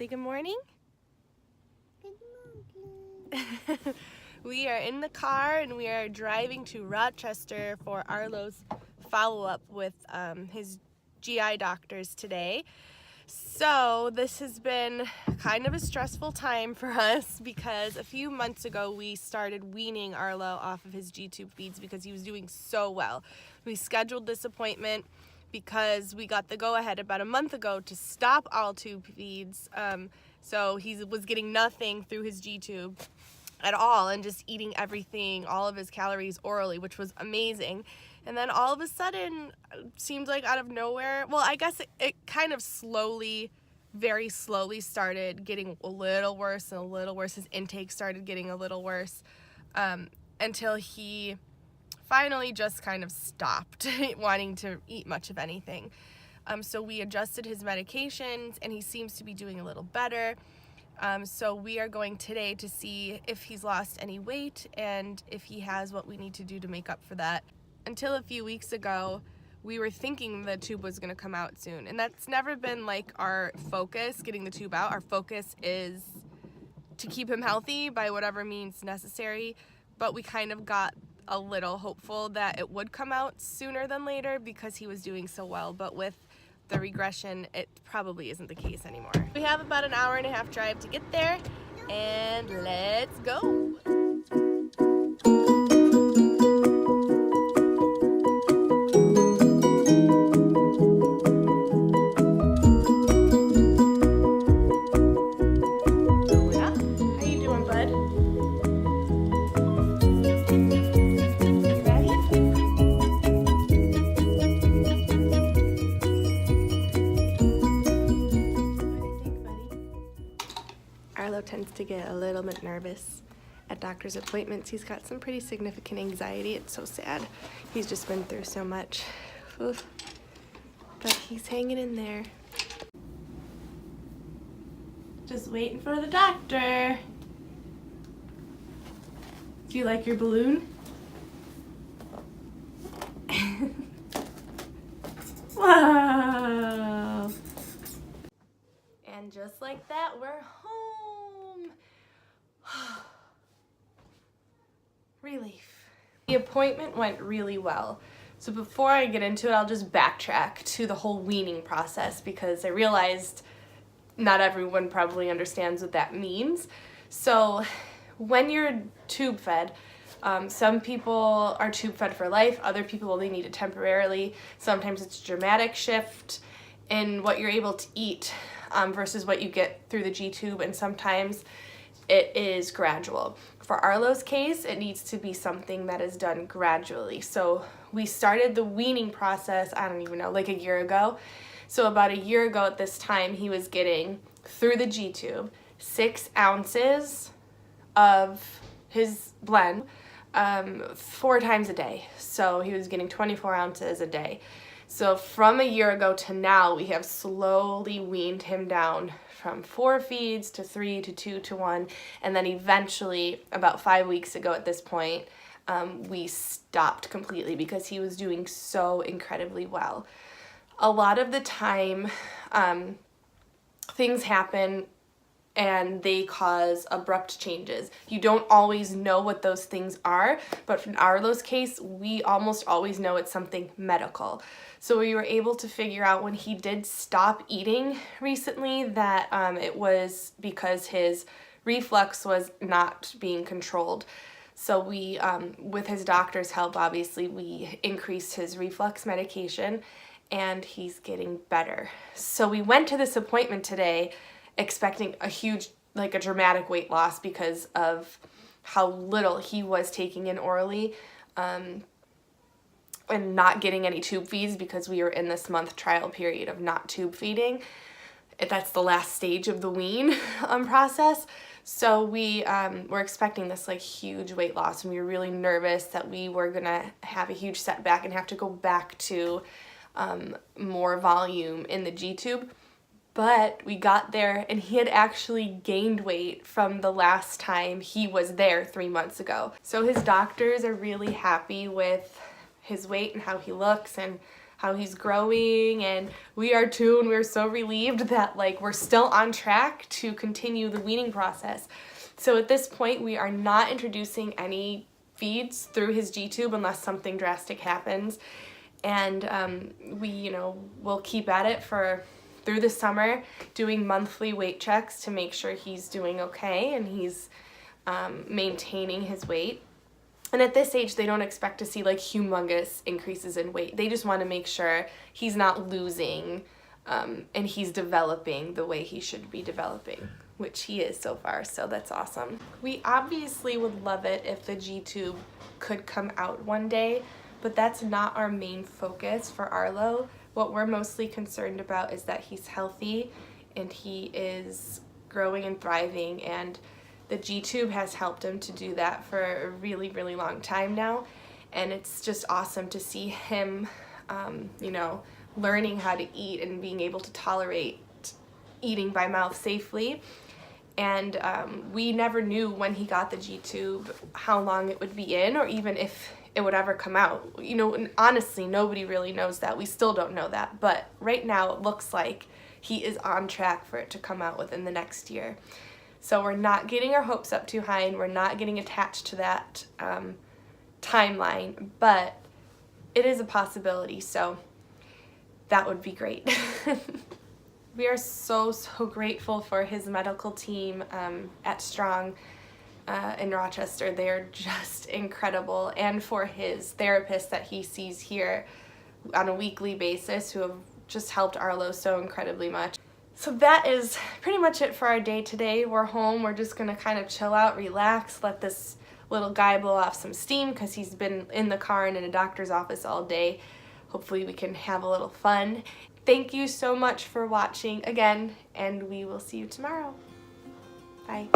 Say good morning. Good morning. We are in the car and we are driving to Rochester for Arlo's follow-up with his GI doctors today. So this has been kind of a stressful time for us because a few months ago we started weaning Arlo off of his G-tube feeds because he was doing so well. We scheduled this appointment because we got the go-ahead about a month ago to stop all tube feeds. So he was getting nothing through his G-tube at all and just eating everything, all of his calories orally, which was amazing. And then all of a sudden, seems like out of nowhere, well, I guess it kind of slowly, very slowly started getting a little worse and a little worse. His intake started getting a little worse until he finally just kind of stopped wanting to eat much of anything. So we adjusted his medications and he seems to be doing a little better. So we are going today to see if he's lost any weight and if he has what we need to do to make up for that. Until a few weeks ago, we were thinking the tube was going to come out soon, and that's never been like our focus, getting the tube out. Our focus is to keep him healthy by whatever means necessary, but we kind of got a little hopeful that it would come out sooner than later because he was doing so well, but with the regression, it probably isn't the case anymore. We have about an hour and a half drive to get there, and let's go. Arlo tends to get a little bit nervous at doctor's appointments. He's got some pretty significant anxiety. It's so sad. He's just been through so much. Oof. But he's hanging in there. Just waiting for the doctor. Do you like your balloon? Wow! And just like that, we're home. Relief. The appointment went really well. So before I get into it, I'll just backtrack to the whole weaning process because I realized not everyone probably understands what that means. So when you're tube fed, some people are tube fed for life, other people only need it temporarily. Sometimes it's a dramatic shift in what you're able to eat versus what you get through the G-tube, and sometimes it is gradual. For Arlo's case, it needs to be something that is done gradually. So we started the weaning process, I don't even know, like a year ago. So about a year ago at this time, he was getting, through the G-tube, 6 ounces of his blend 4 times a day. So he was getting 24 ounces a day. So from a year ago to now, we have slowly weaned him down from 4 feeds to 3 to 2 to 1, and then eventually, about 5 weeks ago at this point, we stopped completely because he was doing so incredibly well. A lot of the time, things happen and they cause abrupt changes. You don't always know what those things are, but in Arlo's case, we almost always know it's something medical. So we were able to figure out when he did stop eating recently that it was because his reflux was not being controlled. So we, with his doctor's help, obviously, we increased his reflux medication and he's getting better. So we went to this appointment today expecting a huge, like a dramatic weight loss because of how little he was taking in orally and not getting any tube feeds because we were in this month trial period of not tube feeding. That's the last stage of the wean process. So we were expecting this like huge weight loss, and we were really nervous that we were gonna have a huge setback and have to go back to more volume in the G-tube. But we got there and he had actually gained weight from the last time he was there 3 months ago. So his doctors are really happy with his weight and how he looks and how he's growing, and we are too, and we're so relieved that like we're still on track to continue the weaning process. So at this point we are not introducing any feeds through his G-tube unless something drastic happens, and we will keep at it through the summer, doing monthly weight checks to make sure he's doing okay and he's maintaining his weight. And at this age, they don't expect to see like humongous increases in weight. They just want to make sure he's not losing and he's developing the way he should be developing, which he is so far, so that's awesome. We obviously would love it if the G-tube could come out one day, but that's not our main focus for Arlo. What we're mostly concerned about is that he's healthy and he is growing and thriving, and the G-tube has helped him to do that for a really, really long time now, and it's just awesome to see him, learning how to eat and being able to tolerate eating by mouth safely. And we never knew when he got the G-tube how long it would be in, or even if it would ever come out. And honestly, nobody really knows that. We still don't know that, but right now it looks like he is on track for it to come out within the next year. So we're not getting our hopes up too high, and we're not getting attached to that timeline, but it is a possibility, so that would be great. We are so grateful for his medical team at Strong in Rochester. They are just incredible, and for his therapist that he sees here on a weekly basis, who have just helped Arlo so incredibly much. So that is pretty much it for our day today. We're home. We're just gonna kind of chill out, relax, let this little guy blow off some steam because he's been in the car and in a doctor's office all day. Hopefully we can have a little fun. Thank you so much for watching again, and we will see you tomorrow. Bye.